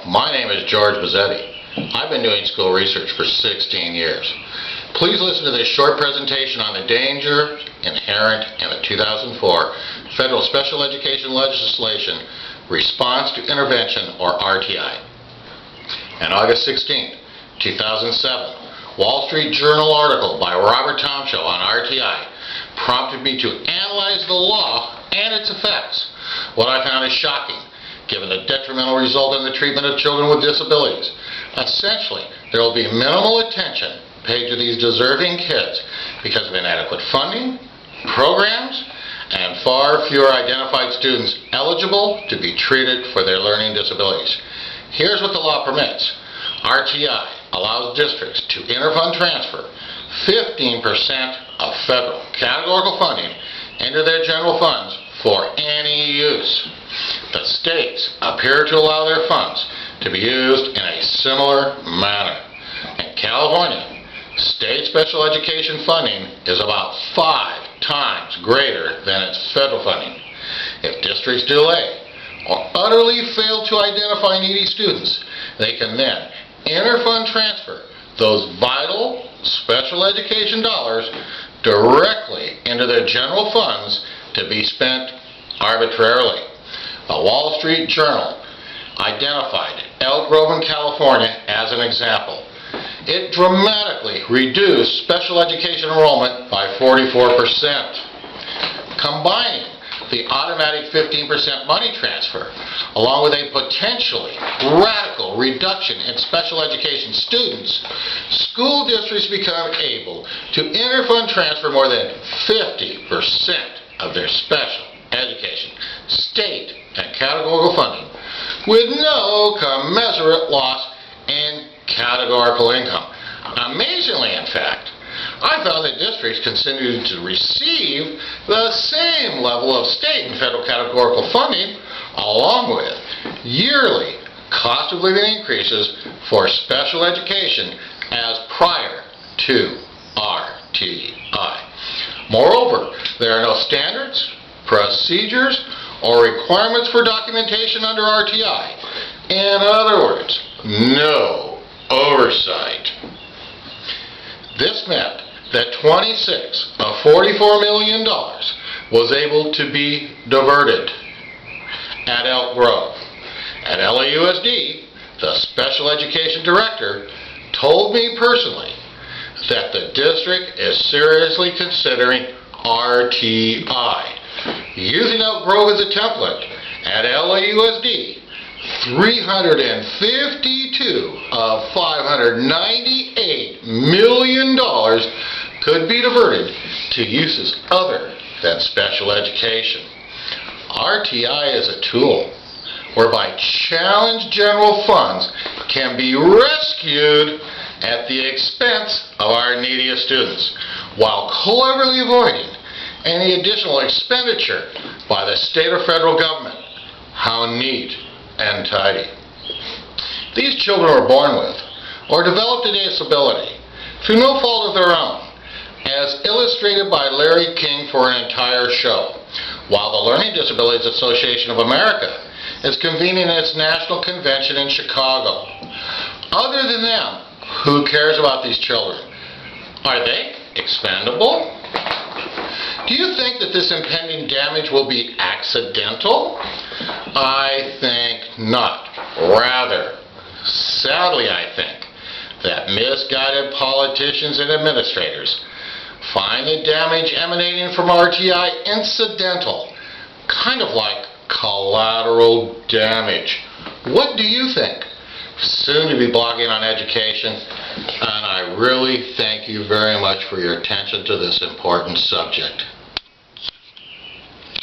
my name is George Mazzetti. I've been doing school research for 16 years. Please listen to this short presentation on the danger inherent in the 2004 Federal Special Education Legislation Response to Intervention, or RTI. An August 16, 2007, Wall Street Journal article by Robert Tomshow on RTI prompted me to analyze the law and its effects. What I found is shocking, given the detrimental result in the treatment of children with disabilities. Essentially, there will be minimal attention paid to these deserving kids because of inadequate funding, programs, and far fewer identified students eligible to be treated for their learning disabilities. Here's what the law permits. RTI allows districts to interfund transfer 15% of federal categorical funding into their general funds for any use. The states appear to allow their funds to be used in a similar manner. In California, state special education funding is about 5 times greater than its federal funding. If districts delay or utterly fail to identify needy students, they can then interfund transfer those vital special education dollars directly into their general funds to be spent arbitrarily. The Wall Street Journal identified Elk Grove in California as an example. It dramatically reduced special education enrollment by 44%. Combining the automatic 15% money transfer along with a potentially radical reduction in special education students, school districts become able to interfund transfer more than 50% of their special education state and categorical funding with no commensurate loss in categorical income. Amazingly, in fact, I found that districts continued to receive the same level of state and federal categorical funding along with yearly cost of living increases for special education as prior to RTI. Moreover, there are no standards, procedures, or requirements for documentation under RTI. In other words, no oversight. This meant that $26 of $44 million was able to be diverted at Elk Grove. At LAUSD, the special education director told me personally that the district is seriously considering RTI. Using Elk Grove as a template, at LAUSD, $352 of $598 million could be diverted to uses other than special education. RTI is a tool whereby challenged general funds can be rescued at the expense of our neediest students, while cleverly avoiding any additional expenditure by the state or federal government. How neat and tidy. These children were born with or developed a disability through no fault of their own, as illustrated by Larry King for an entire show, while the Learning Disabilities Association of America is convening its national convention in Chicago. Other than them, who cares about these children? Are they expendable? Do you think that this impending damage will be accidental? I think not. Rather, sadly, I think that misguided politicians and administrators find the damage emanating from RTI incidental, kind of like collateral damage. What do you think? Soon to be blogging on education, and I really thank you very much for your attention to this important subject.